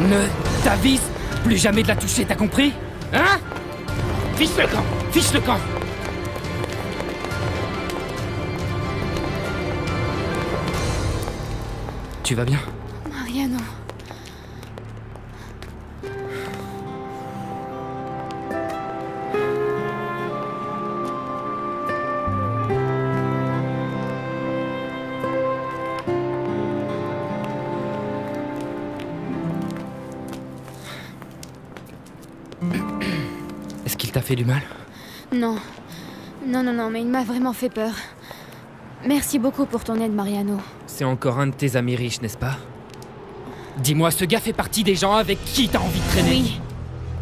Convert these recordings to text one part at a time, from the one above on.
Ne t'avise plus jamais de la toucher, t'as compris? Hein? Fiche le camp! Fiche le camp! Tu vas bien? Mariano. Est-ce qu'il t'a fait du mal? Non. Non, mais il m'a vraiment fait peur. Merci beaucoup pour ton aide, Mariano. C'est encore un de tes amis riches, n'est-ce pas? Dis-moi, ce gars fait partie des gens avec qui t'as envie de traîner? Oui.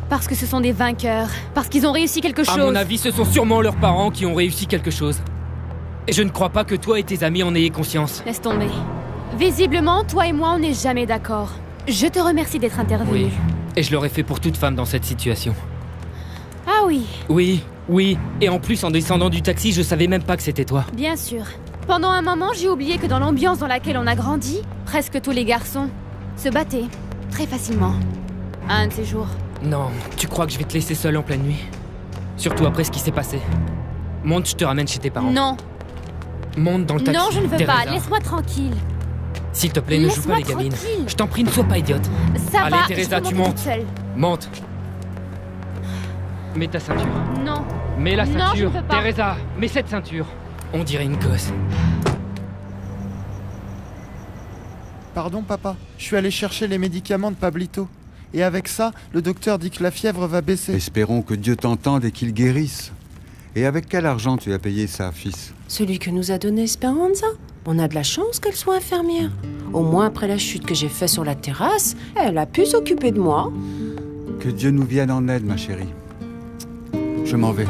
Parce que ce sont des vainqueurs. Parce qu'ils ont réussi quelque chose. À mon avis, ce sont sûrement leurs parents qui ont réussi quelque chose. Et je ne crois pas que toi et tes amis en ayez conscience. Laisse tomber. Visiblement, toi et moi, on n'est jamais d'accord. Je te remercie d'être intervenu. Oui. Et je l'aurais fait pour toute femme dans cette situation. Ah oui. Oui. Et en plus, en descendant du taxi, je savais même pas que c'était toi. Bien sûr. Pendant un moment, j'ai oublié que dans l'ambiance dans laquelle on a grandi, presque tous les garçons se battaient. Très facilement. Un de ces jours. Non, tu crois que je vais te laisser seule en pleine nuit? Surtout après ce qui s'est passé. Monte, je te ramène chez tes parents. Non. Monte dans le taxi. Non, je ne veux Teresa. pas. Laisse-moi tranquille. S'il te plaît, ne joue pas les gamines. Tranquille. Je t'en prie, ne sois pas idiote. Ça Allez, va, Teresa, je peux tu monter montes. toute seule. Monte. Mets ta ceinture. Non. Mets la Non, je ceinture. ne peux pas. Teresa, mets cette ceinture. On dirait une gosse. Pardon, papa. Je suis allé chercher les médicaments de Pablito. Et avec ça, le docteur dit que la fièvre va baisser. Espérons que Dieu t'entende et qu'il guérisse. Et avec quel argent tu as payé ça, fils? Celui que nous a donné Esperanza. On a de la chance qu'elle soit infirmière. Au moins, après la chute que j'ai faite sur la terrasse, elle a pu s'occuper de moi. Que Dieu nous vienne en aide, ma chérie. Je m'en vais.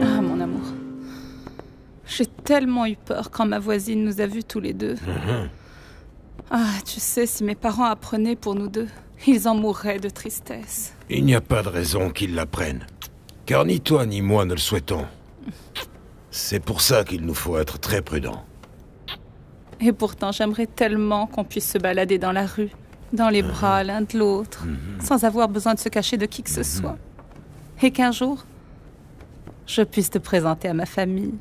Ah, mon amour. J'ai tellement eu peur quand ma voisine nous a vus tous les deux. Ah, tu sais, si mes parents apprenaient pour nous deux, ils en mourraient de tristesse. Il n'y a pas de raison qu'ils l'apprennent. Car ni toi ni moi ne le souhaitons. C'est pour ça qu'il nous faut être très prudents. Et pourtant, j'aimerais tellement qu'on puisse se balader dans la rue, dans les bras l'un de l'autre, sans avoir besoin de se cacher de qui que ce soit. Et qu'un jour, je puisse te présenter à ma famille.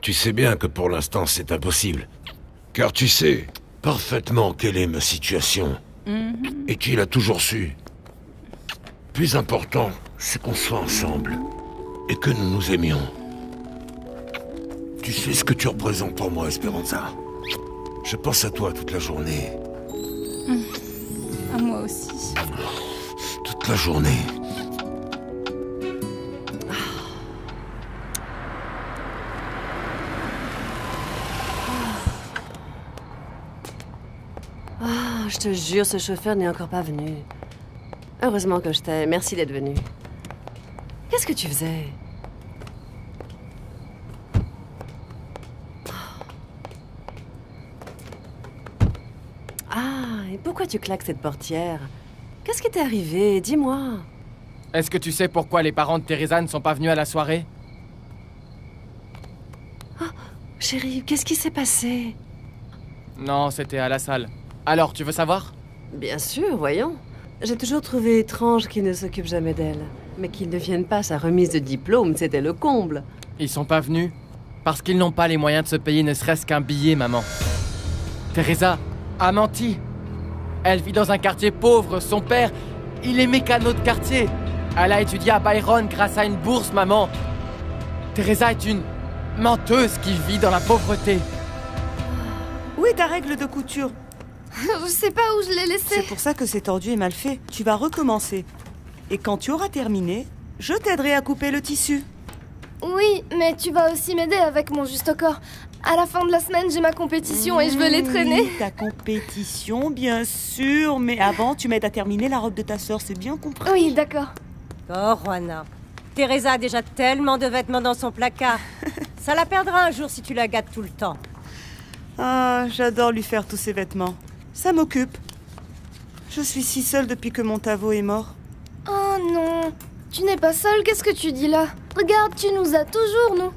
Tu sais bien que pour l'instant c'est impossible. Car tu sais parfaitement quelle est ma situation. Et tu l'as toujours su. Plus important, c'est qu'on soit ensemble. Et que nous nous aimions. Tu sais ce que tu représentes pour moi, Esperanza. Je pense à toi toute la journée. À moi aussi. Toute la journée. Ah, je te jure, ce chauffeur n'est encore pas venu. Heureusement que je t'aime. Merci d'être venu. Qu'est-ce que tu faisais? Ah, et pourquoi tu claques cette portière? Qu'est-ce qui t'est arrivé? Dis-moi. Est-ce que tu sais pourquoi les parents de Teresa ne sont pas venus à la soirée? Chérie, qu'est-ce qui s'est passé? Non, c'était à la salle. Alors, tu veux savoir? Bien sûr, voyons. J'ai toujours trouvé étrange qu'il ne s'occupe jamais d'elle. Mais qu'il ne vienne pas à sa remise de diplôme, c'était le comble. Ils sont pas venus parce qu'ils n'ont pas les moyens de se payer ne serait-ce qu'un billet, maman. Teresa a menti. Elle vit dans un quartier pauvre. Son père, il est mécano de quartier. Elle a étudié à Byron grâce à une bourse, maman. Teresa est une menteuse qui vit dans la pauvreté. Où est ta règle de couture? Je sais pas où je l'ai laissé. C'est pour ça que c'est tordu et mal fait. Tu vas recommencer. Et quand tu auras terminé, je t'aiderai à couper le tissu. Oui, mais tu vas aussi m'aider avec mon juste au corps. À la fin de la semaine, j'ai ma compétition et je veux les traîner. Oui, ta compétition, bien sûr. Mais avant, tu m'aides à terminer la robe de ta sœur, c'est bien compris? Oui, d'accord. Oh, Juana. Teresa a déjà tellement de vêtements dans son placard. Ça la perdra un jour si tu la gâtes tout le temps. Ah, j'adore lui faire tous ses vêtements. Ça m'occupe. Je suis si seule depuis que mon Tavo est mort. Oh non, tu n'es pas seule, qu'est-ce que tu dis là? Regarde, tu nous as toujours, nous.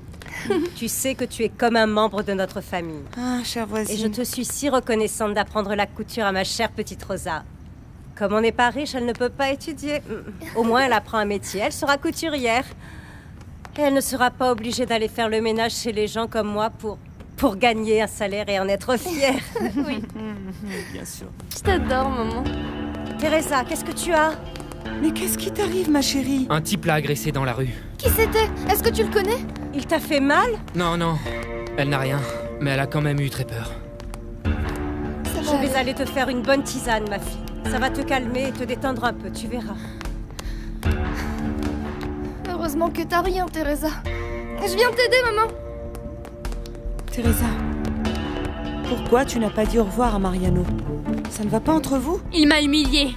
Tu sais que tu es comme un membre de notre famille. Ah, chère voisine. Et je te suis si reconnaissante d'apprendre la couture à ma chère petite Rosa. Comme on n'est pas riche, elle ne peut pas étudier. Au moins, elle apprend un métier. Elle sera couturière. Et elle ne sera pas obligée d'aller faire le ménage chez les gens comme moi pour gagner un salaire et en être fière. Oui. Bien sûr. Je t'adore, maman. Teresa, qu'est-ce que tu as? Mais qu'est-ce qui t'arrive, ma chérie? Un type l'a agressé dans la rue. Qui c'était? Est-ce que tu le connais? Il t'a fait mal? Non, non. Elle n'a rien. Mais elle a quand même eu très peur. Je vais aller te faire une bonne tisane, ma fille. Ça va te calmer et te détendre un peu, tu verras. Heureusement que t'as rien, Teresa. Je viens t'aider, maman. Teresa, pourquoi tu n'as pas dit au revoir à Mariano? Ça ne va pas entre vous? Il m'a humiliée.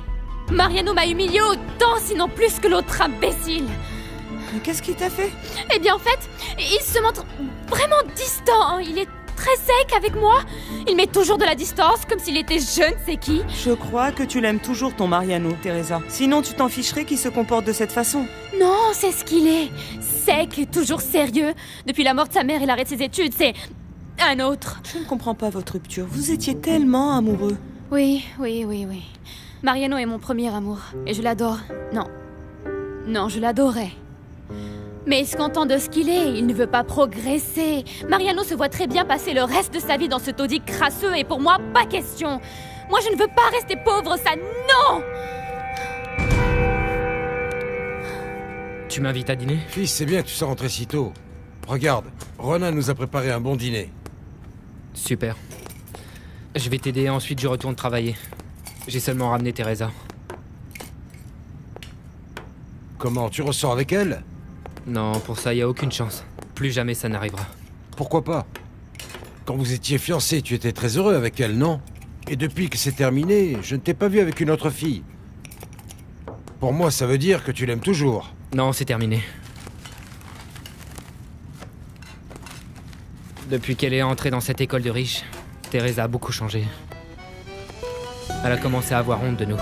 Mariano m'a humiliée autant, sinon plus que l'autre imbécile. Mais qu'est-ce qu'il t'a fait? Eh bien, en fait, il se montre vraiment distant. Il est très sec avec moi. Il met toujours de la distance, comme s'il était je ne sais qui. Je crois que tu l'aimes toujours, ton Mariano, Teresa. Sinon, tu t'en ficherais qu'il se comporte de cette façon. Non, c'est ce qu'il est. Sec et toujours sérieux. Depuis la mort de sa mère et l'arrêt de ses études, c'est un autre. Je ne comprends pas votre rupture. Vous étiez tellement amoureux. Oui. Mariano est mon premier amour. Et je l'adore. Non, je l'adorais. Mais il se contente de ce qu'il est, il ne veut pas progresser. Mariano se voit très bien passer le reste de sa vie dans ce taudis crasseux et pour moi, pas question. Moi, je ne veux pas rester pauvre, ça, non! Tu m'invites à dîner? Fils, c'est bien que tu sois rentré si tôt. Regarde, Ronan nous a préparé un bon dîner. Super. Je vais t'aider et ensuite je retourne travailler. J'ai seulement ramené Teresa. Comment, tu ressors avec elle? Non, pour ça, y a aucune chance. Plus jamais ça n'arrivera. Pourquoi pas? Quand vous étiez fiancés, tu étais très heureux avec elle, non? Et depuis que c'est terminé, je ne t'ai pas vu avec une autre fille. Pour moi, ça veut dire que tu l'aimes toujours. Non, c'est terminé. Depuis qu'elle est entrée dans cette école de riches, Teresa a beaucoup changé. Elle a commencé à avoir honte de nous.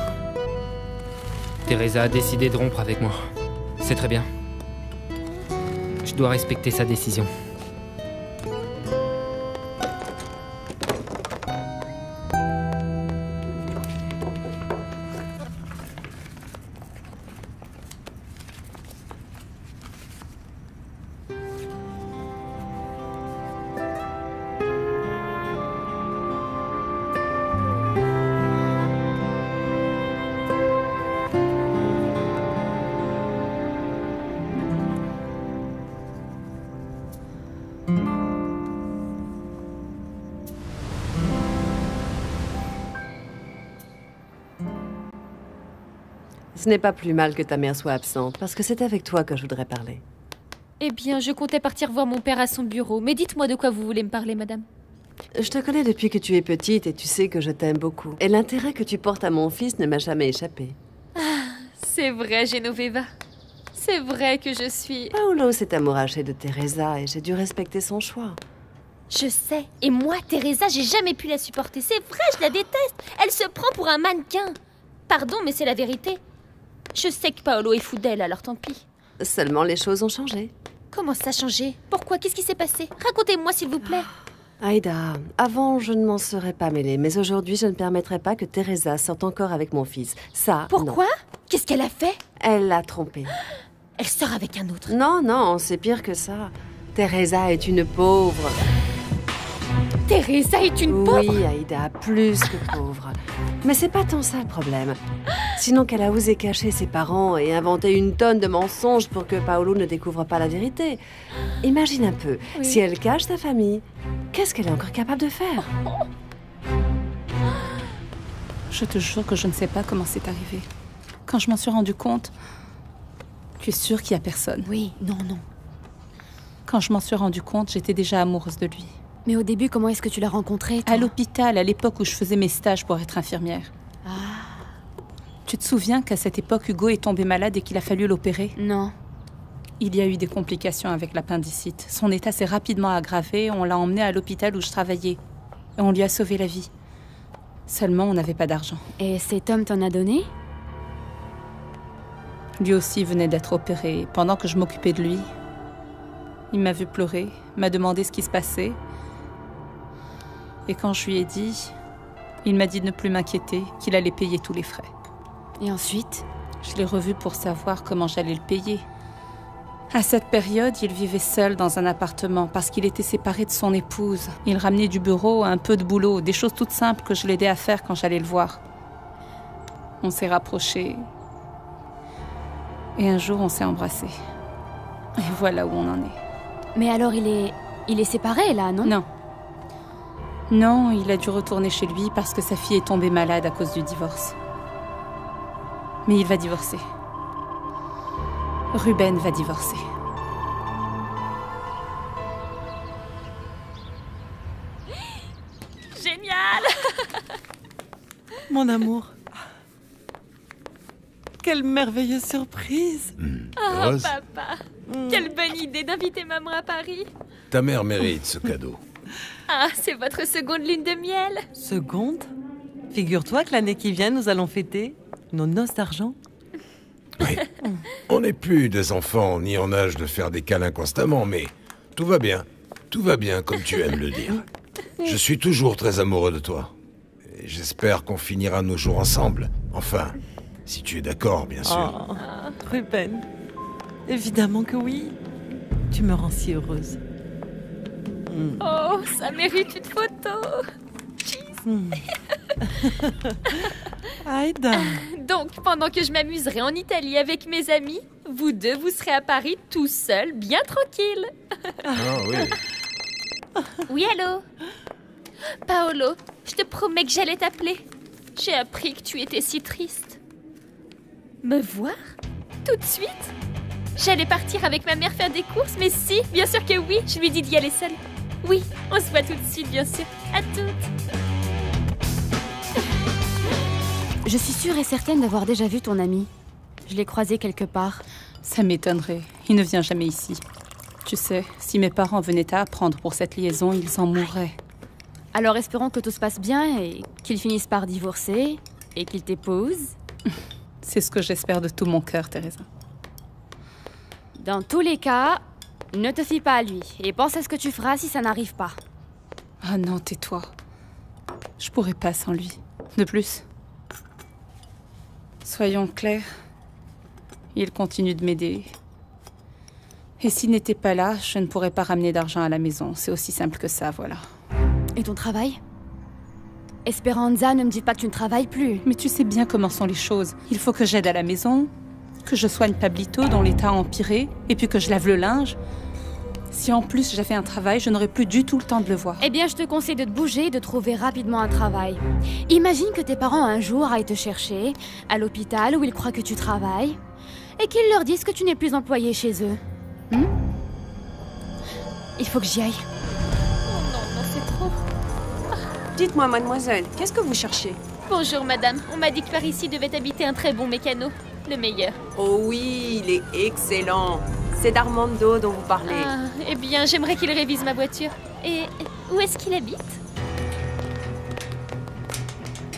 Teresa a décidé de rompre avec moi. C'est très bien. Je dois respecter sa décision. Ce n'est pas plus mal que ta mère soit absente, parce que c'est avec toi que je voudrais parler. Eh bien, je comptais partir voir mon père à son bureau. Mais dites-moi de quoi vous voulez me parler, madame. Je te connais depuis que tu es petite et tu sais que je t'aime beaucoup. Et l'intérêt que tu portes à mon fils ne m'a jamais échappé. Ah, c'est vrai, Genoveva. C'est vrai que je suis... Paolo s'est amouraché de Teresa et j'ai dû respecter son choix. Je sais. Et moi, Teresa, j'ai jamais pu la supporter. C'est vrai, je la déteste. Elle se prend pour un mannequin. Pardon, mais c'est la vérité. Je sais que Paolo est fou d'elle, alors tant pis. Seulement, les choses ont changé. Comment ça a changé? Pourquoi? Qu'est-ce qui s'est passé? Racontez-moi, s'il vous plaît. Aïda, avant, je ne m'en serais pas mêlée, mais aujourd'hui, je ne permettrai pas que Teresa sorte encore avec mon fils. Ça, Pourquoi? non. Qu'est-ce qu'elle a fait? Elle l'a trompé. Elle sort avec un autre. Non, c'est pire que ça. Teresa est une pauvre. Teresa est une pauvre? Oui, Aïda, plus que pauvre. Mais c'est pas tant ça le problème. Sinon qu'elle a osé cacher ses parents et inventer une tonne de mensonges pour que Paolo ne découvre pas la vérité. Imagine un peu, si elle cache sa famille, qu'est-ce qu'elle est encore capable de faire? Je te jure que je ne sais pas comment c'est arrivé. Quand je m'en suis rendu compte, tu es sûre qu'il n'y a personne. Oui, non. Quand je m'en suis rendu compte, j'étais déjà amoureuse de lui. Mais au début, comment est-ce que tu l'as rencontré, toi? À l'hôpital, à l'époque où je faisais mes stages pour être infirmière. Ah. Tu te souviens qu'à cette époque, Hugo est tombé malade et qu'il a fallu l'opérer? Non. Il y a eu des complications avec l'appendicite. Son état s'est rapidement aggravé, on l'a emmené à l'hôpital où je travaillais. Et on lui a sauvé la vie. Seulement, on n'avait pas d'argent. Et cet homme t'en a donné? Lui aussi venait d'être opéré. Pendant que je m'occupais de lui, Il m'a vu pleurer, m'a demandé ce qui se passait. Et quand je lui ai dit, il m'a dit de ne plus m'inquiéter, qu'il allait payer tous les frais. Et ensuite? Je l'ai revu pour savoir comment j'allais le payer. À cette période, il vivait seul dans un appartement parce qu'il était séparé de son épouse. Il ramenait du bureau, un peu de boulot, des choses toutes simples que je l'aidais à faire quand j'allais le voir. On s'est rapprochés. Et un jour, on s'est embrassés. Et voilà où on en est. Mais alors il est séparé là, non? Non. Non, il a dû retourner chez lui parce que sa fille est tombée malade à cause du divorce. Mais il va divorcer. Ruben va divorcer. Génial! Mon amour. Quelle merveilleuse surprise! Oh, Rose, papa! Quelle bonne idée d'inviter maman à Paris! ta mère mérite ce cadeau. Ah, c'est votre seconde lune de miel! Seconde? Figure-toi que l'année qui vient, nous allons fêter nos noces d'argent. Oui. On n'est plus des enfants ni en âge de faire des câlins constamment, mais tout va bien. Tout va bien, comme tu aimes le dire. Je suis toujours très amoureux de toi. Et j'espère qu'on finira nos jours ensemble. Enfin, si tu es d'accord, bien sûr. Oh, Ruben. Évidemment que oui. Tu me rends si heureuse. Oh, ça mérite une photo! Aïda. Donc, pendant que je m'amuserai en Italie avec mes amis, vous deux, vous serez à Paris tout seuls, bien tranquille. Ah oui. Oui, allô? Paolo, je te promets que j'allais t'appeler. J'ai appris que tu étais si triste. Me voir? Tout de suite? J'allais partir avec ma mère faire des courses, mais si, bien sûr que oui, je lui dis d'y aller seule. Oui, on se voit tout de suite, bien sûr. À toutes. Je suis sûre et certaine d'avoir déjà vu ton ami. Je l'ai croisé quelque part. Ça m'étonnerait. Il ne vient jamais ici. Tu sais, si mes parents venaient à apprendre pour cette liaison, ils en mourraient. Alors espérons que tout se passe bien et qu'ils finissent par divorcer et qu'ils t'épousent. C'est ce que j'espère de tout mon cœur, Teresa. Dans tous les cas, ne te fie pas à lui et pense à ce que tu feras si ça n'arrive pas. Ah non, tais-toi. Je pourrais pas sans lui. De plus, soyons clairs, il continue de m'aider. Et s'il n'était pas là, je ne pourrais pas ramener d'argent à la maison. C'est aussi simple que ça, voilà. Et ton travail? Esperanza, ne me dis pas que tu ne travailles plus. Mais tu sais bien comment sont les choses. Il faut que j'aide à la maison, que je soigne Pablito dont l'état a empiré, et puis que je lave le linge. Si en plus j'avais un travail, je n'aurais plus du tout le temps de le voir. Eh bien, je te conseille de te bouger et de trouver rapidement un travail. Imagine que tes parents un jour aillent te chercher à l'hôpital où ils croient que tu travailles et qu'ils leur disent que tu n'es plus employé chez eux. Il faut que j'y aille. Oh non, non, c'est trop. Dites-moi, mademoiselle, qu'est-ce que vous cherchez? Bonjour, madame. On m'a dit que par ici devait habiter un très bon mécano. Le meilleur. Oh oui, il est excellent. C'est d'Armando dont vous parlez. Ah, eh bien, j'aimerais qu'il révise ma voiture. Et où est-ce qu'il habite?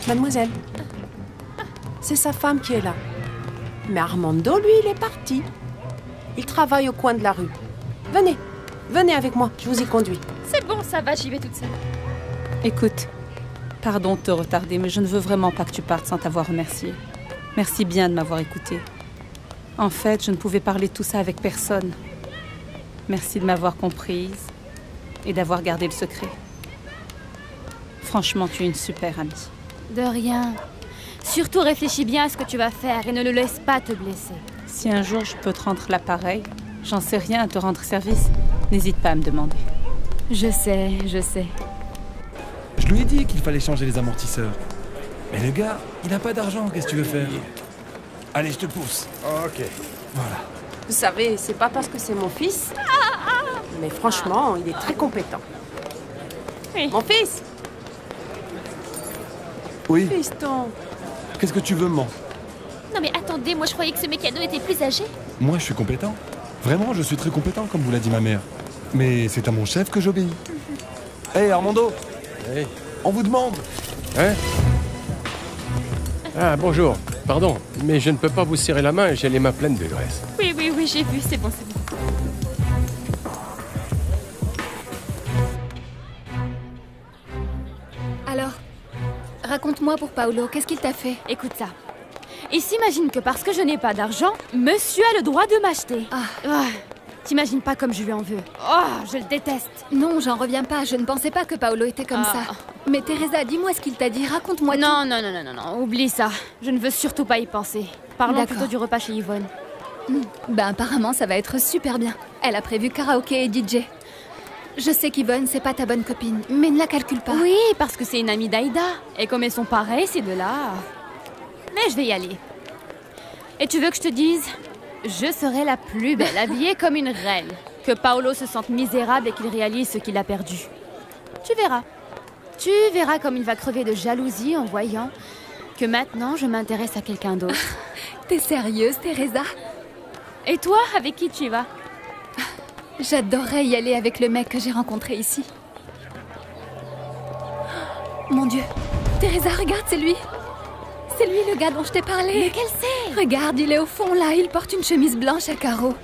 Mademoiselle, c'est sa femme qui est là. Mais Armando, lui, il est parti. Il travaille au coin de la rue. Venez, venez avec moi, je vous y conduis. C'est bon, ça va, j'y vais toute seule. Écoute, pardon de te retarder, mais je ne veux vraiment pas que tu partes sans t'avoir remercié. Merci bien de m'avoir écouté. En fait, je ne pouvais parler de tout ça avec personne. Merci de m'avoir comprise et d'avoir gardé le secret. Franchement, tu es une super amie. De rien. Surtout réfléchis bien à ce que tu vas faire et ne le laisse pas te blesser. Si un jour je peux te rendre l'appareil, j'en sais rien à te rendre service, n'hésite pas à me demander. Je sais, je sais. Je lui ai dit qu'il fallait changer les amortisseurs. Mais le gars, il n'a pas d'argent, qu'est-ce que tu veux faire? Allez, je te pousse. Ok. Voilà. Vous savez, c'est pas parce que c'est mon fils, mais franchement, il est très compétent. Oui. Mon fils! Oui, Fiston! qu'est-ce que tu veux, maman? Non mais attendez, moi je croyais que ce mécano était plus âgé. Moi, je suis compétent. Vraiment, je suis très compétent, comme vous l'a dit ma mère. Mais c'est à mon chef que j'obéis. Hé, Armando! Hey. On vous demande! Hein? Ah, bonjour. Pardon, mais je ne peux pas vous serrer la main, j'ai les mains pleines de graisse. Oui, oui, oui, j'ai vu, c'est bon, c'est bon. Alors, raconte-moi pour Paolo, qu'est-ce qu'il t'a fait? Écoute ça. Il s'imagine que parce que je n'ai pas d'argent, monsieur a le droit de m'acheter. T'imagines pas comme je lui en veux. Oh, je le déteste. Non, j'en reviens pas. Je ne pensais pas que Paolo était comme ça. Mais Teresa, dis-moi ce qu'il t'a dit. Raconte-moi tout. Non. Oublie ça. Je ne veux surtout pas y penser. Parlons plutôt du repas chez Yvonne. Ben apparemment, ça va être super bien. Elle a prévu karaoké et DJ. Je sais qu'Yvonne, c'est pas ta bonne copine, mais ne la calcule pas. Oui, parce que c'est une amie d'Aïda. Et comme elles sont pareilles, ces deux-là... Mais je vais y aller. Et tu veux que je te dise? Je serai la plus belle, habillée comme une reine. Que Paolo se sente misérable et qu'il réalise ce qu'il a perdu. Tu verras. Tu verras comme il va crever de jalousie en voyant que maintenant je m'intéresse à quelqu'un d'autre. T'es sérieuse, Teresa? Et toi, avec qui tu y vas? J'adorerais y aller avec le mec que j'ai rencontré ici. Mon Dieu. Teresa, regarde, c'est lui. C'est lui le gars dont je t'ai parlé. Mais quel c'est? Regarde, il est au fond là, il porte une chemise blanche à carreaux.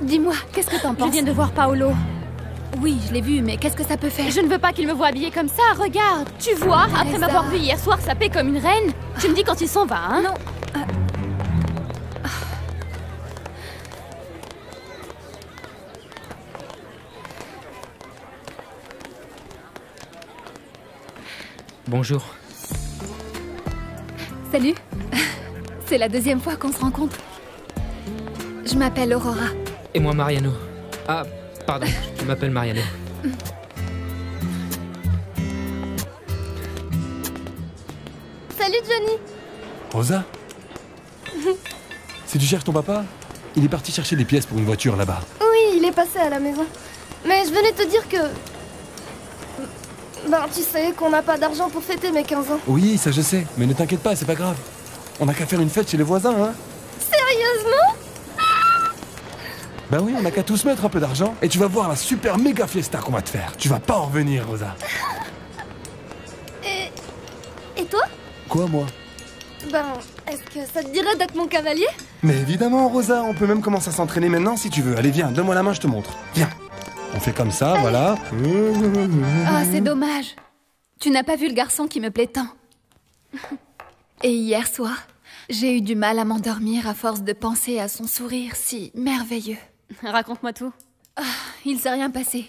Dis-moi, qu'est-ce que t'en penses? Je viens de voir Paolo. Oui, je l'ai vu, mais qu'est-ce que ça peut faire? Je ne veux pas qu'il me voie habillée comme ça, regarde. Tu vois, après m'avoir vu hier soir saper comme une reine, tu me dis quand il s'en va, hein? Non. Bonjour. Salut. C'est la deuxième fois qu'on se rencontre. Je m'appelle Aurora. Et moi, Mariano. Ah, pardon, je m'appelle Mariano. Salut Johnny. Rosa? Si tu cherches ton papa, il est parti chercher des pièces pour une voiture là-bas. Oui, il est passé à la maison. Mais je venais te dire que... Ben, tu sais qu'on n'a pas d'argent pour fêter mes 15 ans. Oui, ça je sais, mais ne t'inquiète pas, c'est pas grave. On n'a qu'à faire une fête chez les voisins, hein. Sérieusement? Ben oui, on n'a qu'à tous mettre un peu d'argent et tu vas voir la super méga fiesta qu'on va te faire. Tu vas pas en revenir, Rosa. Et toi? Quoi, moi? Ben, est-ce que ça te dirait d'être mon cavalier? Mais évidemment, Rosa, on peut même commencer à s'entraîner maintenant si tu veux. Allez, viens, donne-moi la main, je te montre. Viens. On fait comme ça, voilà. Ah, c'est dommage. Tu n'as pas vu le garçon qui me plaît tant. Et hier soir, j'ai eu du mal à m'endormir à force de penser à son sourire si merveilleux. Raconte-moi tout. Ah, il s'est rien passé.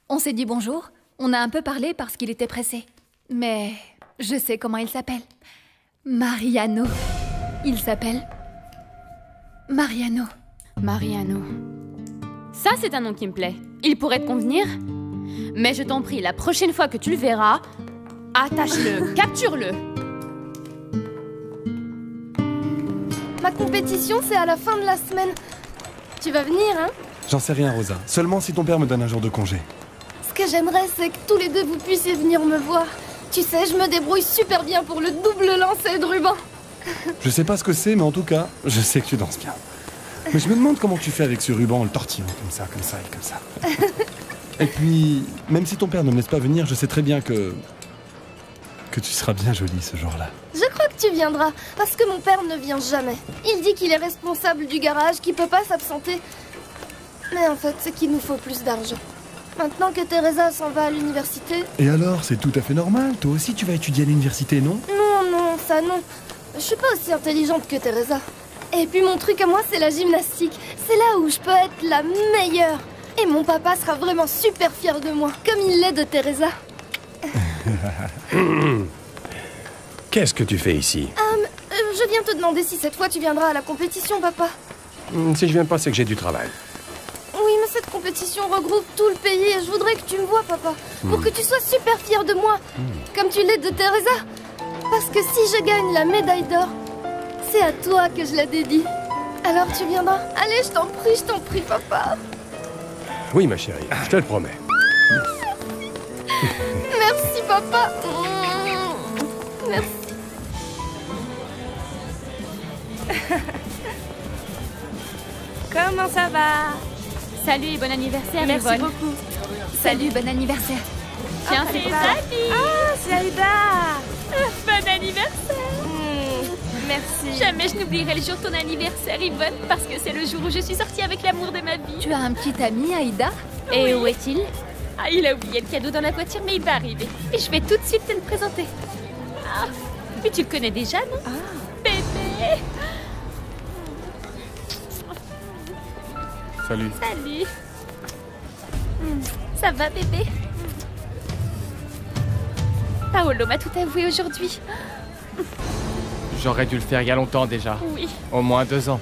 On s'est dit bonjour, on a un peu parlé parce qu'il était pressé. Mais je sais comment il s'appelle. Mariano. Il s'appelle... Mariano. Mariano. Ça, c'est un nom qui me plaît. Il pourrait te convenir. Mais je t'en prie, la prochaine fois que tu le verras, attache-le, capture-le. Ma compétition, c'est à la fin de la semaine. Tu vas venir, hein? J'en sais rien, Rosa. Seulement si ton père me donne un jour de congé. Ce que j'aimerais, c'est que tous les deux vous puissiez venir me voir. Tu sais, je me débrouille super bien pour le double lancer de ruban. Je sais pas ce que c'est, mais en tout cas, je sais que tu danses bien. Mais je me demande comment tu fais avec ce ruban en le tortillant, comme ça et comme ça. Et puis, même si ton père ne me laisse pas venir, je sais très bien que tu seras bien jolie ce jour-là. Je crois que tu viendras, parce que mon père ne vient jamais. Il dit qu'il est responsable du garage, qu'il peut pas s'absenter. Mais en fait, c'est qu'il nous faut plus d'argent. Maintenant que Teresa s'en va à l'université... Et alors, c'est tout à fait normal. Toi aussi, tu vas étudier à l'université, non? Non, ça non. Je suis pas aussi intelligente que Teresa. Et puis mon truc à moi, c'est la gymnastique. C'est là où je peux être la meilleure. Et mon papa sera vraiment super fier de moi, comme il l'est de Teresa. Qu'est-ce que tu fais ici? Je viens te demander si cette fois tu viendras à la compétition, papa. Si je viens pas, c'est que j'ai du travail. Oui, mais cette compétition regroupe tout le pays et je voudrais que tu me vois, papa. Pour que tu sois super fier de moi, comme tu l'es de Teresa. Parce que si je gagne la médaille d'or, c'est à toi que je la dédie. Alors tu viendras? Allez, je t'en prie, papa. Oui, ma chérie, je te le promets. Merci, papa. Merci. Comment ça va? Salut et bon anniversaire, Merci Yvonne. beaucoup. Salut, bon anniversaire. Tiens, c'est ça. Ah, c'est Aïda. Bon anniversaire. Merci. Jamais je n'oublierai le jour de ton anniversaire, Yvonne, parce que c'est le jour où je suis sortie avec l'amour de ma vie. Tu as un petit ami, Aïda? Et où est-il? Ah, il a oublié le cadeau dans la voiture, mais il va arriver. Et je vais tout de suite te le présenter. Ah, mais tu le connais déjà, non? Ah, bébé. Salut. Salut. Ça va, bébé? Paolo m'a tout avoué aujourd'hui. J'aurais dû le faire il y a longtemps déjà. Oui. Au moins 2 ans.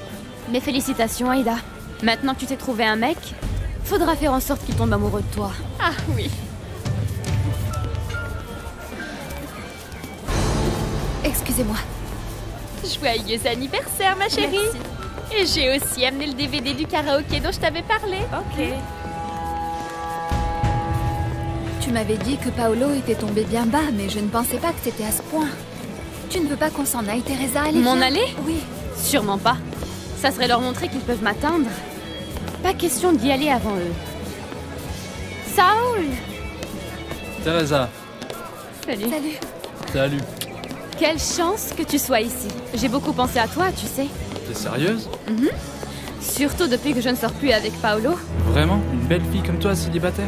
Mes félicitations, Aïda. Maintenant que tu t'es trouvé un mec, faudra faire en sorte qu'il tombe amoureux de toi. Ah oui. Excusez-moi. Joyeux anniversaire, ma chérie. Merci. Et j'ai aussi amené le DVD du karaoké dont je t'avais parlé. Ok. Tu m'avais dit que Paolo était tombé bien bas, mais je ne pensais pas que c'était à ce point. Tu ne veux pas qu'on s'en aille, Teresa? Allez, M'en viens. aller? Oui. Sûrement pas. Ça serait leur montrer qu'ils peuvent m'atteindre. Pas question d'y aller avant eux. Saul! Teresa, Salut. Salut. salut. Quelle chance que tu sois ici. J'ai beaucoup pensé à toi, tu sais. T'es sérieuse? Surtout depuis que je ne sors plus avec Paolo. Vraiment? Une belle fille comme toi, célibataire?